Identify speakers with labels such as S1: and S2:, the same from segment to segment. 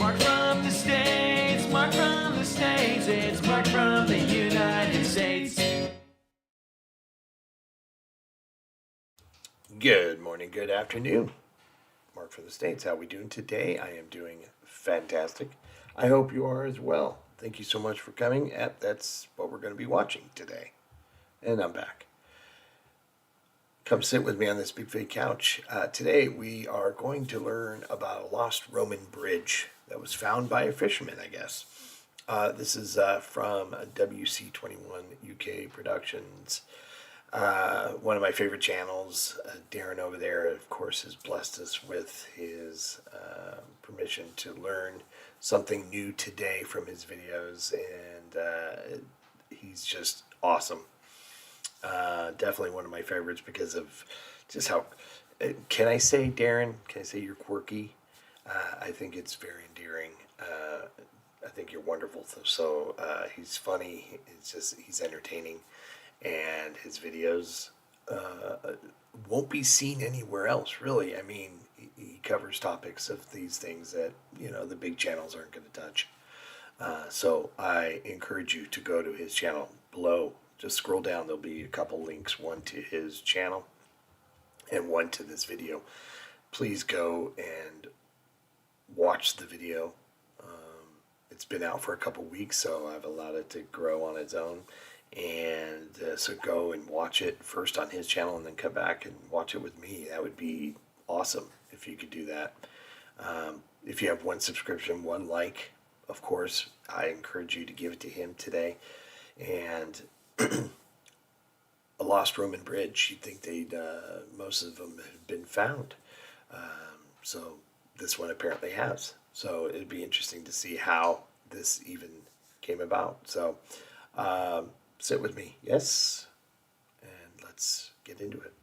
S1: Mark from the States, Mark from the States, it's Mark from the United States.
S2: Good morning, good afternoon. Mark from the States. How are we doing today? I am doing fantastic. I hope you are as well. Thank you so much for coming. That's what we're going to be watching today. And I'm back. Come sit with me on this big fake couch. Today we are going to learn about a lost Roman bridge that was found by a fisherman, I guess. This is from WC21 UK Productions. One of my favorite channels. Darren over there, of course, has blessed us with his permission to learn something new today from his videos, and he's just awesome. Definitely one of my favorites because of just how, can I say, Darren, can I say you're quirky? I think it's very endearing. I think you're wonderful. So he's funny. It's just, he's entertaining. And his videos won't be seen anywhere else, really. I mean, he covers topics of these things that, you know, the big channels aren't going to touch. So I encourage you to go to his channel below. Just scroll down. There'll be a couple links, one to his channel and one to this video. Please go and watch the video. It's been out for a couple weeks, so I've allowed it to grow on its own. And so go and watch it first on his channel and then come back and watch it with me. That would be awesome if you could do that. If you have one subscription, one like, of course, I encourage you to give it to him today. And a lost Roman bridge, you'd think they'd most of them have been found. So this one apparently has. So it'd be interesting to see how this even came about. So sit with me, yes, and let's get into it.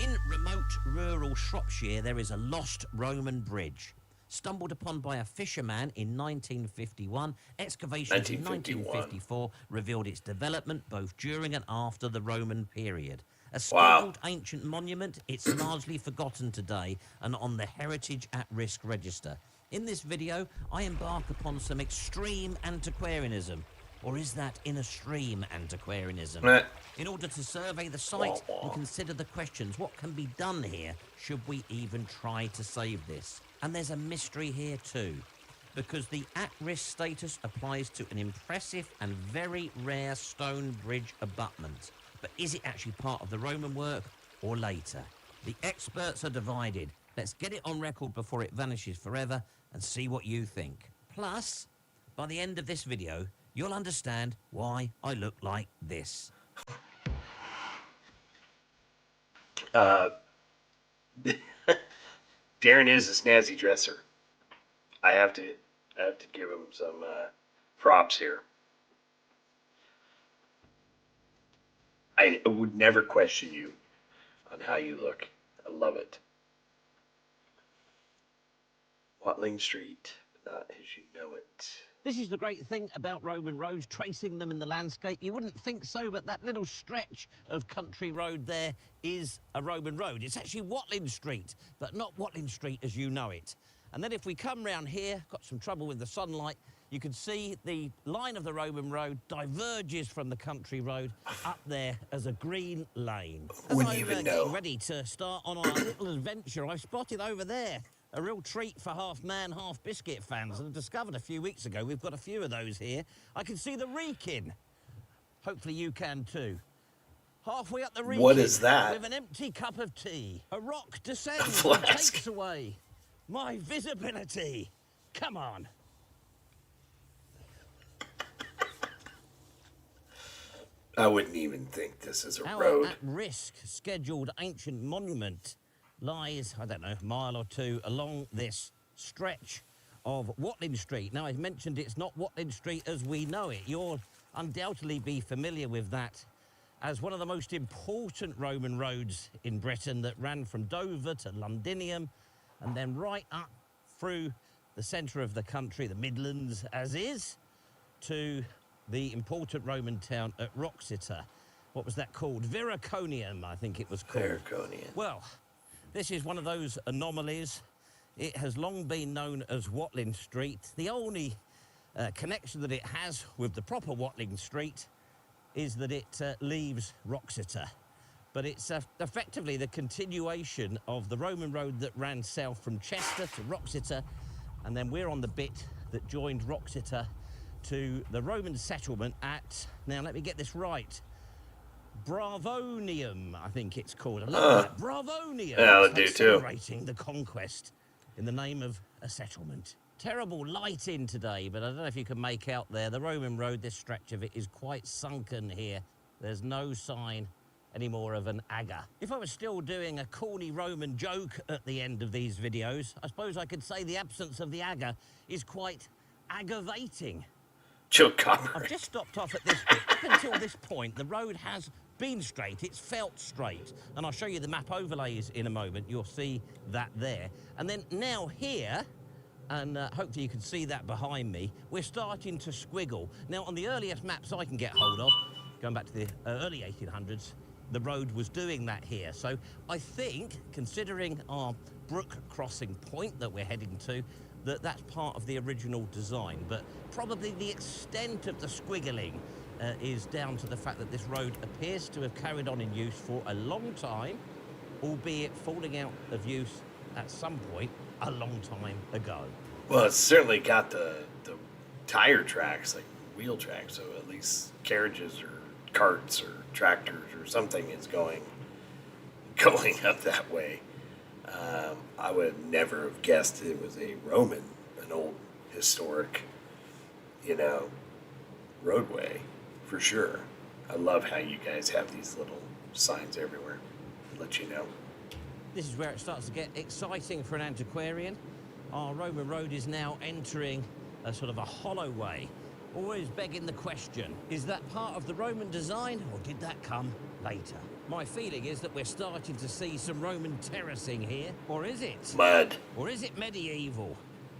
S3: In remote rural Shropshire, there is a lost Roman bridge. Stumbled upon by a fisherman in 1951, excavations in 1954 revealed its development both during and after the Roman period. A scheduled ancient monument, it's largely forgotten today and on the Heritage at Risk register. In this video, I embark upon some extreme antiquarianism. Or is that in a stream antiquarianism? In order to survey the site and consider the questions, what can be done here should we even try to save this? And there's a mystery here too, because the at-risk status applies to an impressive and very rare stone bridge abutment. But is it actually part of the Roman work or later? The experts are divided. Let's get it on record before it vanishes forever and see what you think. Plus, by the end of this video, you'll understand why I look like this.
S2: Darren is a snazzy dresser. I have to give him some props here. I would never question you on how you look. I love it. Watling Street, not as you know it.
S3: This is the great thing about Roman roads, tracing them in the landscape. You wouldn't think so, but that little stretch of country road there is a Roman road. It's actually Watling Street, but not Watling Street as you know it. And then if we come round here, got some trouble with the sunlight, you can see the line of the Roman road diverges from the country road up there as a green lane. As
S2: Wouldn't
S3: I'm
S2: even
S3: getting
S2: know.
S3: ready to start on our little adventure, I've spotted over there a real treat for half-man, half-biscuit fans. And I discovered a few weeks ago, we've got a few of those here. I can see the Wrekin. Hopefully you can too. Halfway up the Wrekin.
S2: What is that?
S3: With an empty cup of tea. A rock descends and takes away my visibility. Come on.
S2: I wouldn't even think this is a
S3: Our
S2: road.
S3: at-risk scheduled ancient monument lies, I don't know, a mile or two along this stretch of Watling Street. Now, I've mentioned it's not Watling Street as we know it. You'll undoubtedly be familiar with that as one of the most important Roman roads in Britain that ran from Dover to Londinium and then right up through the centre of the country, the Midlands as is, to the important Roman town at Wroxeter. What was that called? Viraconium, I think it was called.
S2: Viraconium.
S3: Well, This is one of those anomalies. It has long been known as Watling Street. The only connection that it has with the proper Watling Street is that it leaves Roxeter. But it's effectively the continuation of the Roman road that ran south from Chester to Roxeter, and then we're on the bit that joined Roxeter to the Roman settlement at, now let me get this right, Bravonium, I think it's called. I love that. Bravonium.
S2: Yeah, I
S3: It's
S2: do
S3: like
S2: too.
S3: celebrating the conquest in the name of a settlement. Terrible light in today, but I don't know if you can make out there. The Roman road, this stretch of it, is quite sunken here. There's no sign anymore of an agger. If I was still doing a corny Roman joke at the end of these videos, I suppose I could say the absence of the agger is quite aggravating.
S2: Joe Copper.
S3: I've just stopped off at this bit. Up until this point, the road has been straight. It's felt straight. And I'll show you the map overlays in a moment. You'll see that there. And then now here, and hopefully you can see that behind me, we're starting to squiggle. Now, on the earliest maps I can get hold of, going back to the early 1800s, the road was doing that here. So I think, considering our brook crossing point that we're heading to, that's part of the original design. But probably the extent of the squiggling is down to the fact that this road appears to have carried on in use for a long time, albeit falling out of use at some point a long time ago.
S2: Well, it's certainly got the tire tracks, like wheel tracks, so at least carriages or carts or tractors or something is going up that way. I would never have guessed it was a Roman, an old historic, roadway, for sure. I love how you guys have these little signs everywhere to let you know.
S3: This is where it starts to get exciting for an antiquarian. Our Roman road is now entering a sort of a hollow way, always begging the question, is that part of the Roman design, or did that come later? My feeling is that we're starting to see some Roman terracing here, or is it?
S2: Mud.
S3: Or is it medieval?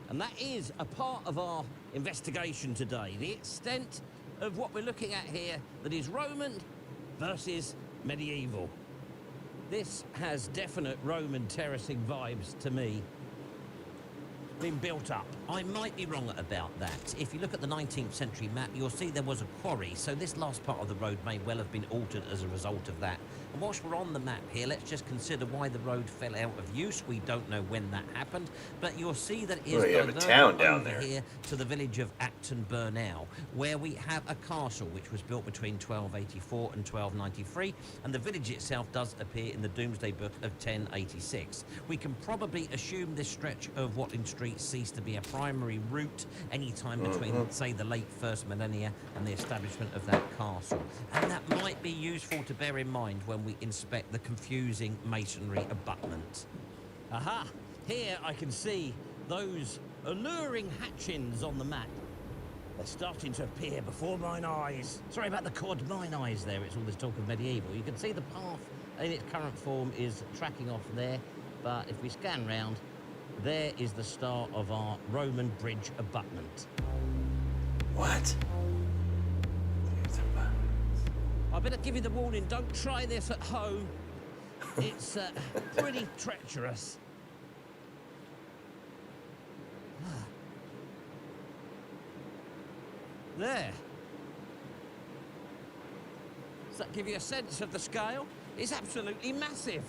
S3: And that is a part of our investigation today, the extent of what we're looking at here that is Roman versus medieval. This has definite Roman terracing vibes to me. Been built up. I might be wrong about that. If you look at the 19th century map, you'll see there was a quarry, so this last part of the road may well have been altered as a result of that. And whilst we're on the map here, let's just consider why the road fell out of use. We don't know when that happened, but you'll see that it is
S2: you have a town down
S3: over
S2: there
S3: here to the village of Acton Burnell, where we have a castle which was built between 1284 and 1293, and the village itself does appear in the Domesday Book of 1086. We can probably assume this stretch of Watling Street ceased to be a primary route any time between, say, the late first millennia and the establishment of that castle. And that might be useful to bear in mind when we inspect the confusing masonry abutment. Aha! Here I can see those alluring hatchings on the map. They're starting to appear before mine eyes. Sorry about the cod, mine eyes there. It's all this talk of medieval. You can see the path in its current form is tracking off there, but if we scan round, there is the start of our Roman bridge abutment.
S2: What?
S3: I better give you the warning, don't try this at home. It's pretty treacherous. There. Does that give you a sense of the scale? It's absolutely massive.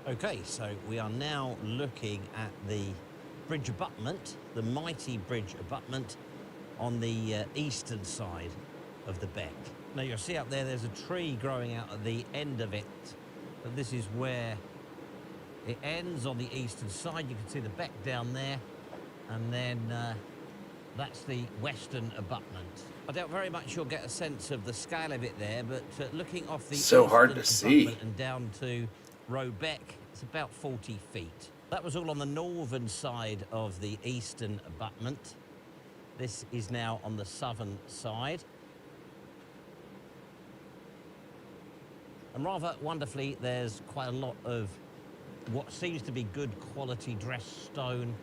S3: Okay, so we are now looking at the bridge abutment, the mighty bridge abutment on the eastern side of the beck. Now you'll see up there, there's a tree growing out at the end of it, but this is where it ends on the eastern side. You can see the beck down there, and then that's the western abutment. I doubt very much you'll get a sense of the scale of it there, but looking off the
S2: So hard to
S3: eastern
S2: see.
S3: abutment and down to Robeck, it's about 40 feet. That was all on the northern side of the eastern abutment. This is now on the southern side. And rather wonderfully, there's quite a lot of what seems to be good quality dressed stone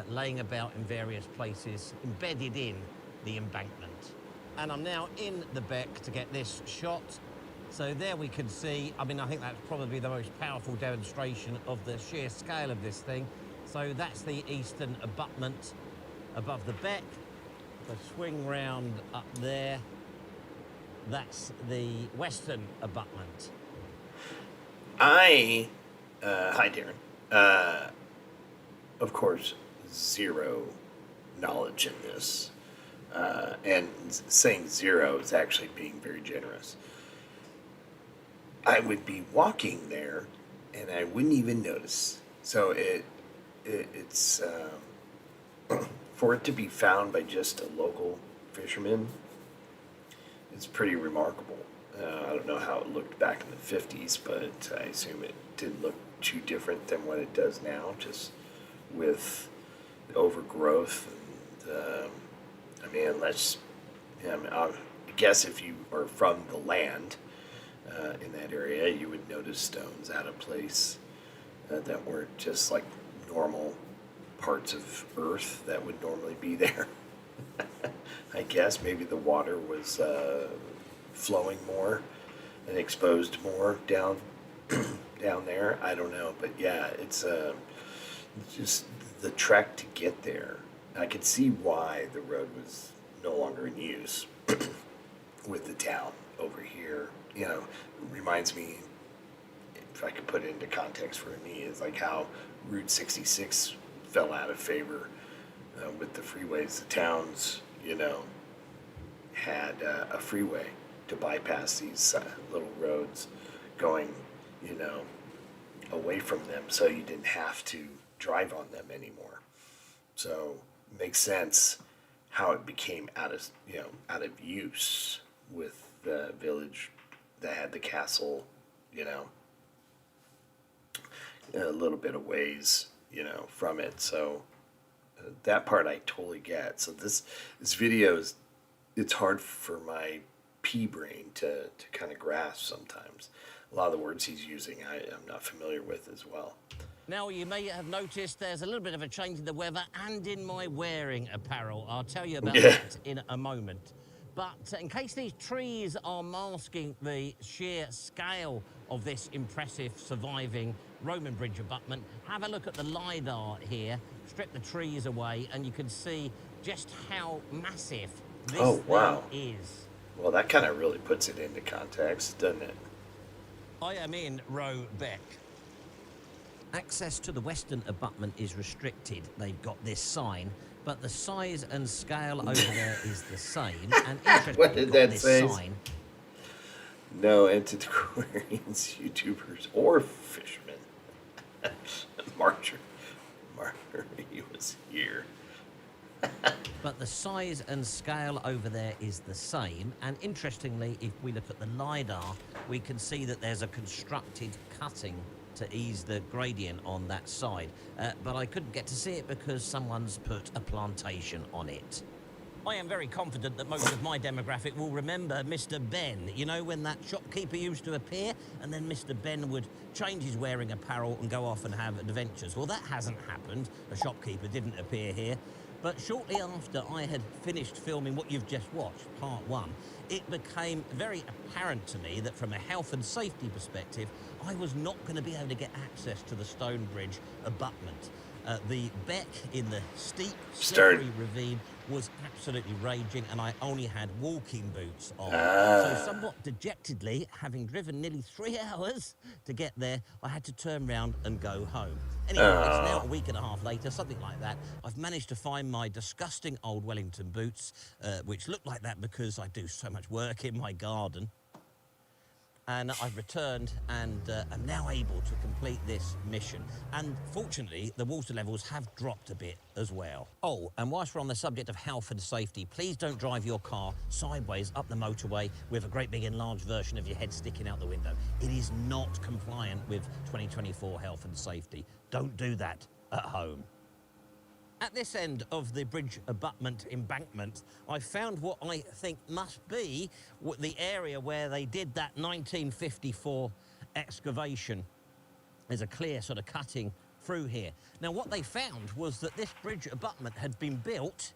S3: laying about in various places, embedded in the embankment. And I'm now in the beck to get this shot So there we can see, I mean, I think that's probably the most powerful demonstration of the sheer scale of this thing. So that's the eastern abutment above the beck. The swing round up there, that's the western abutment.
S2: Hi, Darren. Of course, zero knowledge in this. And saying zero is actually being very generous. I would be walking there and I wouldn't even notice. So it's for it to be found by just a local fisherman, it's pretty remarkable. I don't know how it looked back in the 50s, but I assume it didn't look too different than what it does now, just with overgrowth. And, I guess if you are from the land in that area, you would notice stones out of place that weren't just like normal parts of earth that would normally be there. I guess maybe the water was flowing more and exposed more down there. I don't know, but yeah, it's just the trek to get there. I could see why the road was no longer in use with the town over here. You know, reminds me, if I could put it into context for me, is like how Route 66 fell out of favor with the freeways. The towns, had a freeway to bypass these little roads going, away from them, so you didn't have to drive on them anymore. So it makes sense how it became out of use with the village that had the castle, a little bit of ways, from it. So that part I totally get. So this video is, it's hard for my pea brain to kind of grasp sometimes. A lot of the words he's using I'm not familiar with as well.
S3: Now, you may have noticed there's a little bit of a change in the weather and in my wearing apparel. I'll tell you about that in a moment. But in case these trees are masking the sheer scale of this impressive surviving Roman bridge abutment, have a look at the LiDAR here, strip the trees away, and you can see just how massive this thing is.
S2: Well, that kind of really puts it into context, doesn't it?
S3: I am in Roe Beck. Access to the western abutment is restricted. They've got this sign, but the size and scale over there is the same. And
S2: what did that say?
S3: Sign.
S2: No antiquarians, YouTubers, or fishermen. Marjorie was here.
S3: But the size and scale over there is the same. And interestingly, if we look at the LiDAR, we can see that there's a constructed cutting to ease the gradient on that side. But I couldn't get to see it because someone's put a plantation on it. I am very confident that most of my demographic will remember Mr. Ben. You know, when that shopkeeper used to appear and then Mr. Ben would change his wearing apparel and go off and have adventures. Well, that hasn't happened. The shopkeeper didn't appear here. But shortly after I had finished filming what you've just watched, part one, it became very apparent to me that from a health and safety perspective, I was not going to be able to get access to the Stonebridge abutment. The beck in the steep, slippery ravine was absolutely raging, and I only had walking boots on. So somewhat dejectedly, having driven nearly 3 hours to get there, I had to turn round and go home. Anyway, it's now a week and a half later, something like that. I've managed to find my disgusting old Wellington boots, which look like that because I do so much work in my garden. And I've returned and am now able to complete this mission. And fortunately, the water levels have dropped a bit as well. Oh, and whilst we're on the subject of health and safety, please don't drive your car sideways up the motorway with a great big enlarged version of your head sticking out the window. It is not compliant with 2024 health and safety. Don't do that at home. At this end of the bridge abutment embankment, I found what I think must be the area where they did that 1954 excavation. There's a clear sort of cutting through here. Now, what they found was that this bridge abutment had been built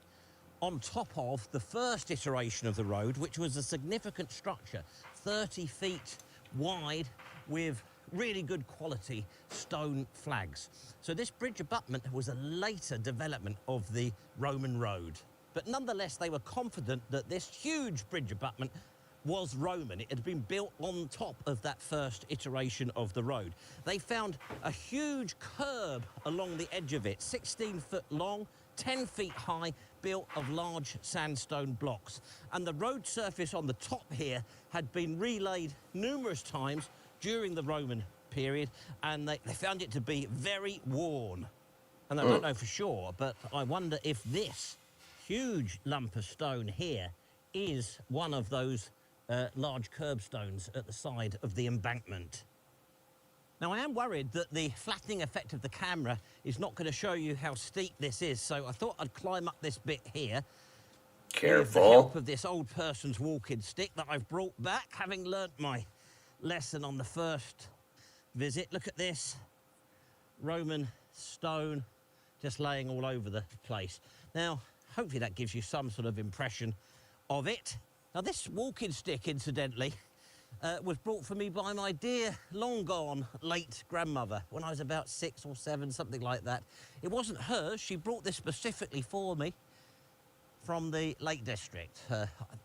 S3: on top of the first iteration of the road, which was a significant structure, 30 feet wide with really good quality stone flags. So this bridge abutment was a later development of the Roman road. But nonetheless, they were confident that this huge bridge abutment was Roman. It had been built on top of that first iteration of the road. They found a huge curb along the edge of it, 16 foot long, 10 feet high, built of large sandstone blocks. And the road surface on the top here had been relaid numerous times during the Roman period, and they found it to be very worn. And I don't know for sure, but I wonder if this huge lump of stone here is one of those large curbstones at the side of the embankment. Now, I am worried that the flattening effect of the camera is not going to show you how steep this is, so I thought I'd climb up this bit here.
S2: Careful.
S3: With the help of this old person's walking stick that I've brought back, having learnt my lesson on the first visit. Look at this. Roman stone just laying all over the place. Now, hopefully that gives you some sort of impression of it. Now, this walking stick, incidentally, was brought for me by my dear, long-gone, late grandmother when I was about 6 or 7, something like that. It wasn't hers. She brought this specifically for me from the Lake District.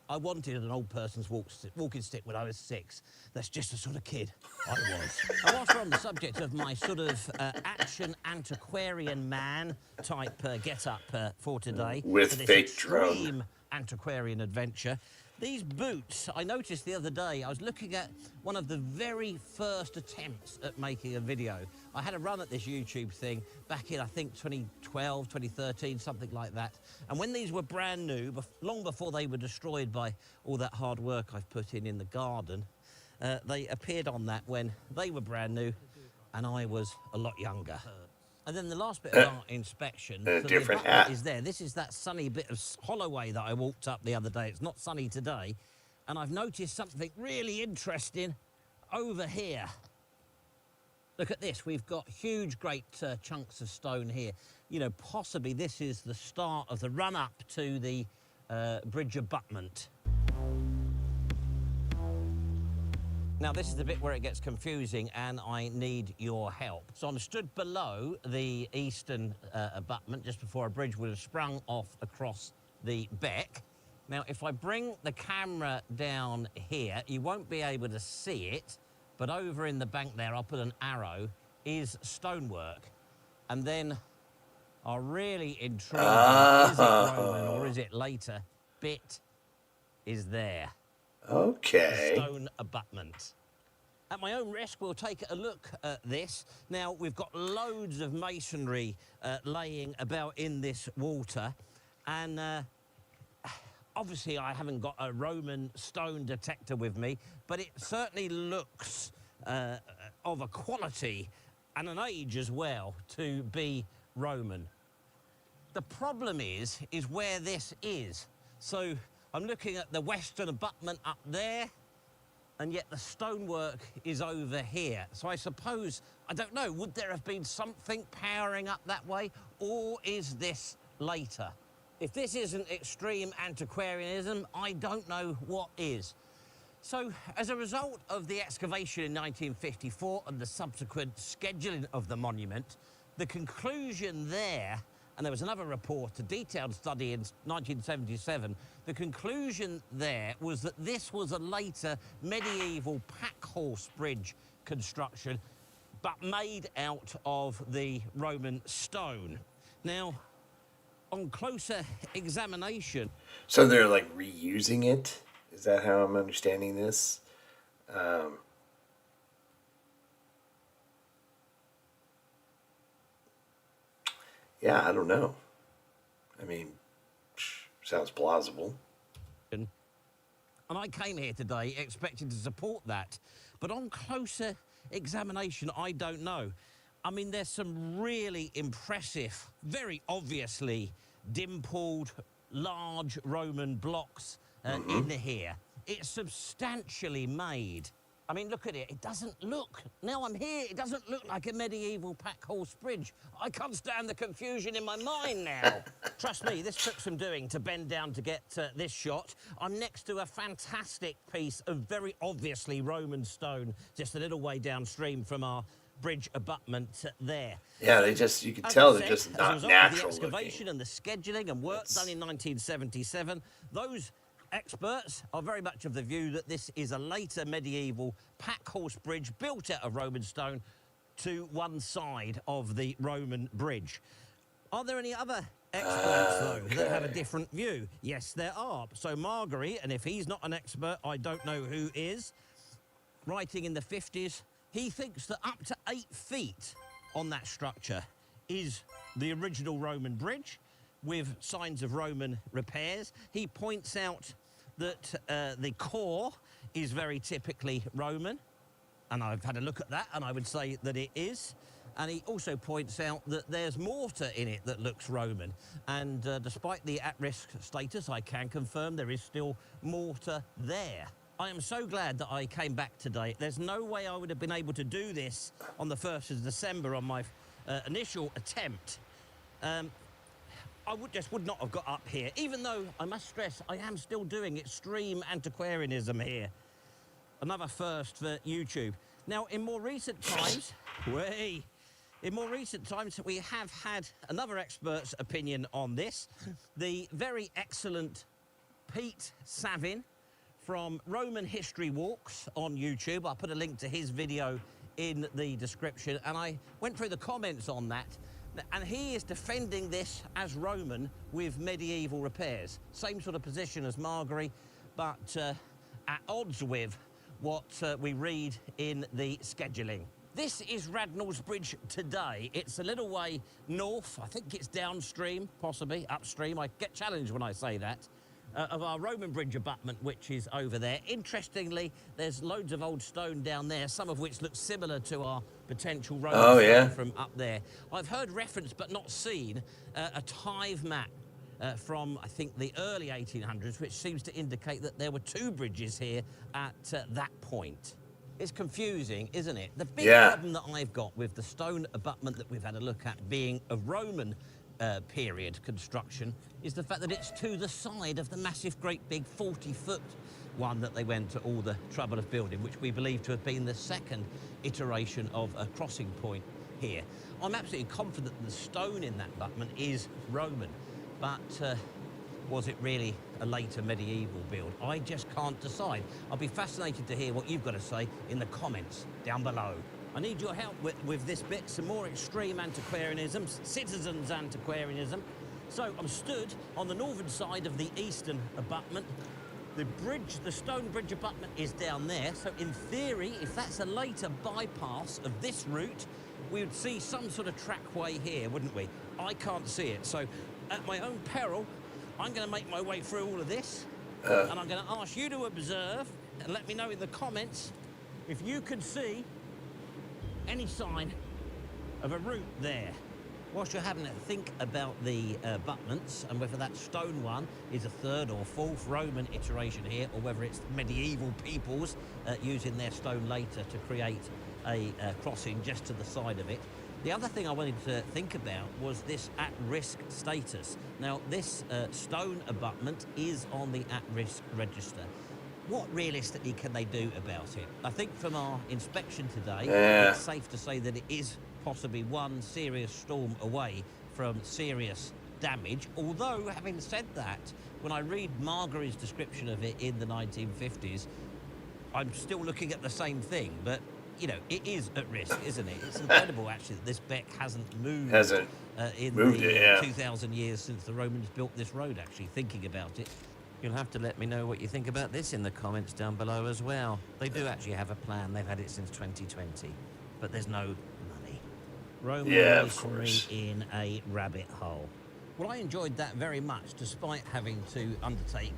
S3: I wanted an old person's walking stick when I was 6. That's just the sort of kid I was. And whilst we're on the subject of my sort of action antiquarian man type get-up for today,
S2: with
S3: for this
S2: fake drone.
S3: extreme antiquarian adventure, these boots, I noticed the other day, I was looking at one of the very first attempts at making a video. I had a run at this YouTube thing back in, I think, 2012, 2013, something like that. And when these were brand new, long before they were destroyed by all that hard work I've put in the garden, they appeared on that when they were brand new and I was a lot younger. And then the last bit of our inspection
S2: a
S3: for
S2: different
S3: the abutment
S2: hat.
S3: is there. This is that sunny bit of Holloway that I walked up the other day. It's not sunny today. And I've noticed something really interesting over here. Look at this. We've got huge, great chunks of stone here. You know, possibly this is the start of the run-up to the bridge abutment. Now, this is the bit where it gets confusing and I need your help. So I'm stood below the eastern abutment just before a bridge would have sprung off across the beck. Now, if I bring the camera down here, you won't be able to see it, but over in the bank there, I'll put an arrow, is stonework. And then our really intriguing, is it Roman or is it later, bit is there.
S2: Okay.
S3: Stone abutment. At my own risk, we'll take a look at this. Now, we've got loads of masonry laying about in this water, and obviously I haven't got a Roman stone detector with me, but it certainly looks of a quality and an age as well to be Roman. The problem is where this is. So I'm looking at the western abutment up there, and yet the stonework is over here. So I suppose, I don't know, would there have been something powering up that way, or is this later? If this isn't extreme antiquarianism, I don't know what is. So, as a result of the excavation in 1954 and the subsequent scheduling of the monument, the conclusion there, and there was another report, a detailed study in 1977, the conclusion there was that this was a later medieval pack-horse bridge construction, but made out of the Roman stone. Now, on closer examination...
S2: So they're like reusing it? Is that how I'm understanding this? Yeah, I don't know. I mean, sounds plausible.
S3: And I came here today expecting to support that, but on closer examination, I don't know. I mean, there's some really impressive, very obviously dimpled, large Roman blocks in here. It's substantially made. I mean, look at it. It doesn't look, now I'm here, it doesn't look like a medieval pack horse bridge. I can't stand the confusion in my mind now. Trust me, this took some doing to bend down to get this shot. I'm next to a fantastic piece of very obviously Roman stone, just a little way downstream from our bridge abutment there.
S2: Yeah, they just, you can
S3: As
S2: tell
S3: I
S2: they're
S3: said,
S2: just
S3: as a
S2: not
S3: result of the
S2: natural
S3: excavation
S2: looking.
S3: and the scheduling and work done in 1977, those experts are very much of the view that this is a later medieval pack horse bridge built out of Roman stone to one side of the Roman bridge. Are there any other experts, though, that have a different view? Yes, there are. So Margery, and if he's not an expert, I don't know who is, writing in the 50s, he thinks that up to 8 feet on that structure is the original Roman bridge with signs of Roman repairs. He points out that the core is very typically Roman, and I've had a look at that, and I would say that it is. And he also points out that there's mortar in it that looks Roman. And despite the at-risk status, I can confirm there is still mortar there. I am so glad that I came back today. There's no way I would have been able to do this on the 1st of December on my initial attempt. I would not have got up here, even though I must stress I am still doing extreme antiquarianism here. Another first for YouTube. Now, in more recent times, we have had another expert's opinion on this. The very excellent Pete Savin from Roman History Walks on YouTube. I'll put a link to his video in the description, and I went through the comments on that. And he is defending this as Roman with medieval repairs. Same sort of position as Margery, but at odds with what we read in the scheduling. This is Radnall's Bridge today. It's a little way north. I think it's downstream, possibly upstream. I get challenged when I say that. Of our Roman bridge abutment, which is over there. Interestingly, there's loads of old stone down there, some of which look similar to our potential Roman stone from up there. I've heard reference, but not seen, a tithe map from, I think, the early 1800s, which seems to indicate that there were 2 bridges here at that point. It's confusing, isn't it? The big problem that I've got with the stone abutment that we've had a look at being a Roman period construction is the fact that it's to the side of the massive, great big 40-foot one that they went to all the trouble of building, which we believe to have been the second iteration of a crossing point here. I'm absolutely confident that the stone in that abutment is Roman, but was it really a later medieval build? I just can't decide. I'll be fascinated to hear what you've got to say in the comments down below. I need your help with this bit, some more extreme antiquarianism, citizens antiquarianism. So I'm stood on the northern side of the eastern abutment. The bridge, the stone bridge abutment is down there. So in theory, if that's a later bypass of this route, we would see some sort of trackway here, wouldn't we? I can't see it. So at my own peril, I'm going to make my way through all of this. And I'm going to ask you to observe and let me know in the comments if you can see any sign of a route there. Whilst you're having a think about the abutments and whether that stone one is a 3rd or 4th Roman iteration here, or whether it's medieval peoples using their stone later to create a crossing just to the side of it. The other thing I wanted to think about was this at-risk status. Now, this stone abutment is on the at-risk register. What realistically can they do about it? I think from our inspection today, it's safe to say that it is possibly one serious storm away from serious damage. Although, having said that, when I read Margery's description of it in the 1950s, I'm still looking at the same thing. But, you know, it is at risk, isn't it? It's incredible, actually, that this beck hasn't moved in the 2,000 years since the Romans built this road, actually, thinking about it. You'll have to let me know what you think about this in the comments down below as well. They do actually have a plan. They've had it since 2020, but there's no money. Roman masonry in a rabbit hole. Well, I enjoyed that very much, despite having to undertake,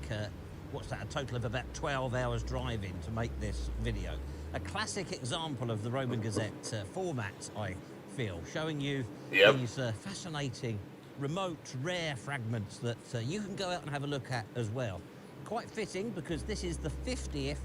S3: what's that, a total of about 12 hours driving to make this video. A classic example of the Roman Gazette format, I feel, showing you these fascinating, remote, rare fragments that you can go out and have a look at as well. Quite fitting, because this is the 50th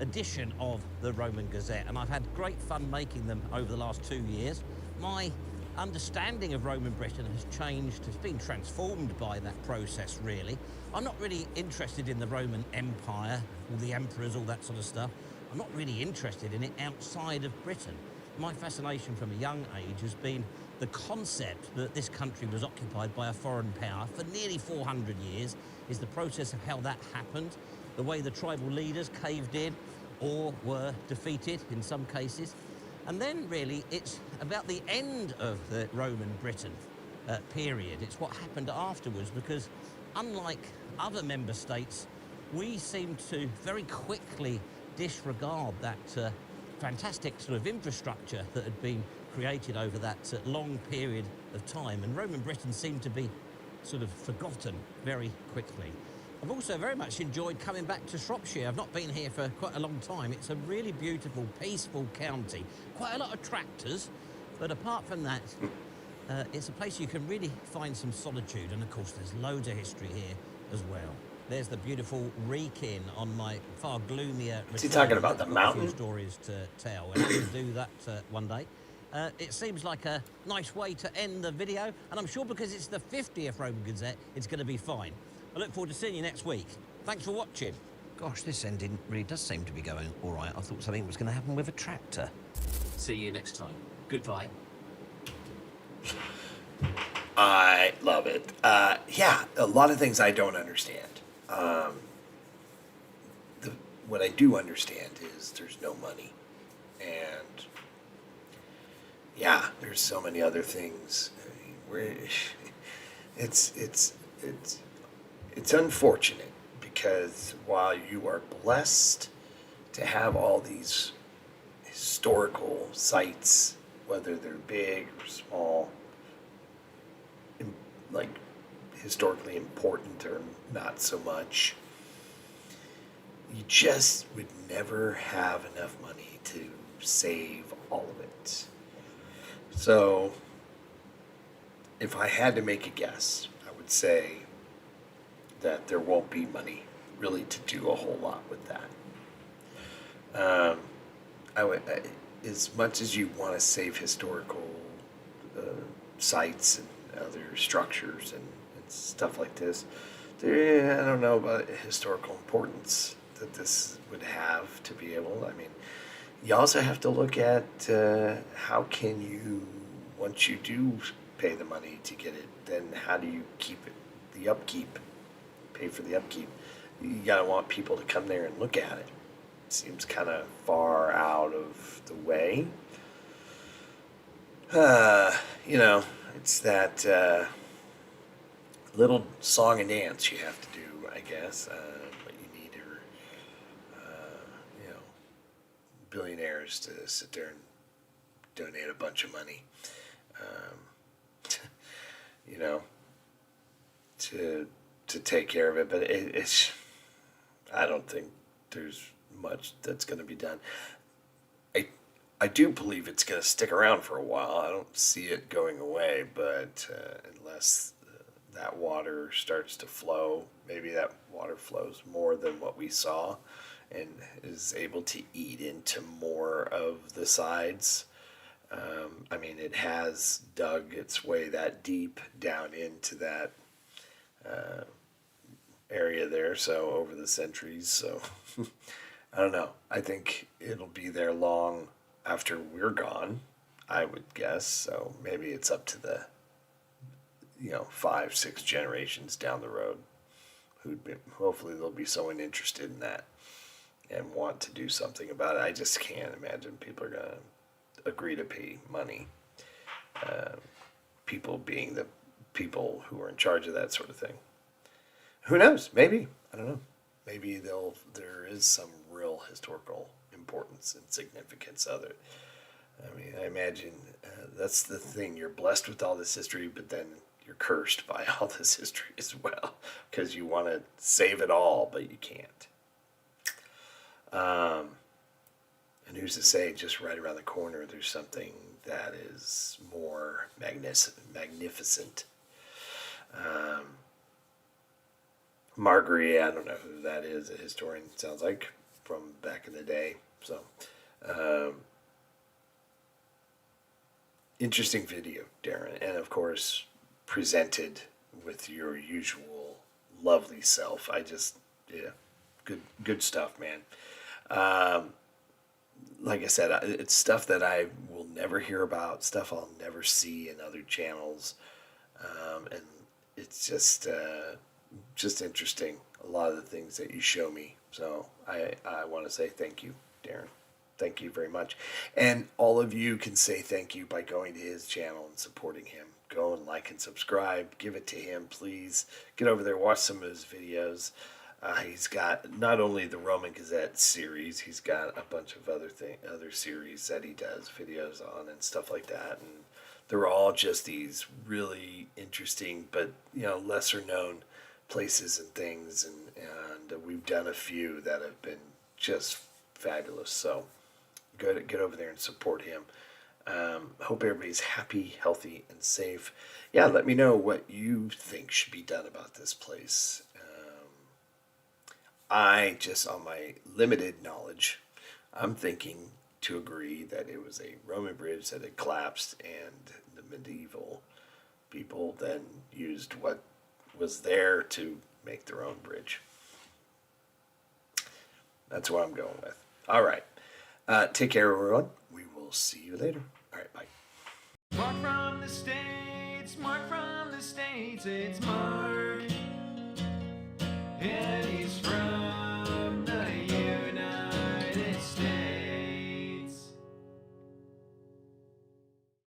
S3: edition of the Roman Gazette, and I've had great fun making them over the last 2 years. My understanding of Roman Britain has changed, it's been transformed by that process, really. I'm not really interested in the Roman Empire, all the emperors, all that sort of stuff. I'm not really interested in it outside of Britain. My fascination from a young age has been the concept that this country was occupied by a foreign power for nearly 400 years, is the process of how that happened, the way the tribal leaders caved in or were defeated in some cases. And then really it's about the end of the Roman Britain period. It's what happened afterwards, because unlike other member states, we seem to very quickly disregard that fantastic sort of infrastructure that had been created over that long period of time. And Roman Britain seemed to be sort of forgotten very quickly. I've also very much enjoyed coming back to Shropshire. I've not been here for quite a long time. It's a really beautiful, peaceful county. Quite a lot of tractors, but apart from that, it's a place you can really find some solitude. And of course, there's loads of history here as well. There's the beautiful Wrekin on my far gloomier...
S2: Is he talking about the mountain?
S3: A few stories to tell, and I will do that one day. It seems like a nice way to end the video, and I'm sure because it's the 50th Roman Gazette, it's going to be fine. I look forward to seeing you next week. Thanks for watching. Gosh, this ending really does seem to be going all right. I thought something was going to happen with a tractor.
S1: See you next time. Goodbye.
S2: I love it. Yeah, a lot of things I don't understand. What I do understand is there's no money. And yeah, there's so many other things. I mean, it's unfortunate, because while you are blessed to have all these historical sites, whether they're big or small, like historically important or not so much, you just would never have enough money to save all of it. So if I had to make a guess, I would say that there won't be money really to do a whole lot with that. As much as you want to save historical sites and other structures and stuff like this, I don't know about historical importance that this would have to be able. I mean, you also have to look at how can you, once you do pay the money to get it, then how do you keep it, the upkeep, pay for the upkeep. You gotta want people to come there and look at it. It seems kind of far out of the way. You know, it's that little song and dance you have to do, I guess. What you need are, you know, billionaires to sit there and donate a bunch of money, you know, to take care of it. But it's, I don't think there's much that's going to be done. I do believe it's going to stick around for a while. I don't see it going away, but unless that water starts to flow, maybe that water flows more than what we saw and is able to eat into more of the sides. I mean, it has dug its way that deep down into that area there, so over the centuries. So I don't know. I think it'll be there long after we're gone, I would guess. So maybe it's up to the, 5-6 generations down the road. Hopefully there'll be someone interested in that and want to do something about it. I just can't imagine people are going to agree to pay money. People being the people who are in charge of that sort of thing. Who knows? Maybe. I don't know. Maybe there is some real historical importance and significance of it. I mean, I imagine that's the thing. You're blessed with all this history, but then you're cursed by all this history as well, because you want to save it all, but you can't. And who's to say just right around the corner there's something that is more magnificent. Marguerite, I don't know who that is, a historian, sounds like. from back in the day. So, um, interesting video, Darren, and of course presented with your usual lovely self. Yeah, good stuff, man. Like I said, it's stuff that I will never hear about, stuff I'll never see in other channels, and it's just interesting. A lot of the things that you show me. So I want to say thank you, Darren. Thank you very much. And all of you can say thank you by going to his channel and supporting him. Go and like and subscribe. Give it to him, please. Get over there, watch some of his videos. He's got not only the Roman Gazette series, he's got a bunch of other series that he does videos on and stuff like that. And they're all just these really interesting, but lesser known places and things. And we've done a few that have been just fabulous. So get over there and support him. Hope everybody's happy, healthy, and safe. Yeah, let me know what you think should be done about this place. On my limited knowledge, I'm thinking to agree that it was a Roman bridge that had collapsed, and the medieval people then used what was there to make their own bridge. That's what I'm going with. All right. Take care, everyone. We will see you later. All right, bye.
S1: Mark from the States, Mark from the States, it's Mark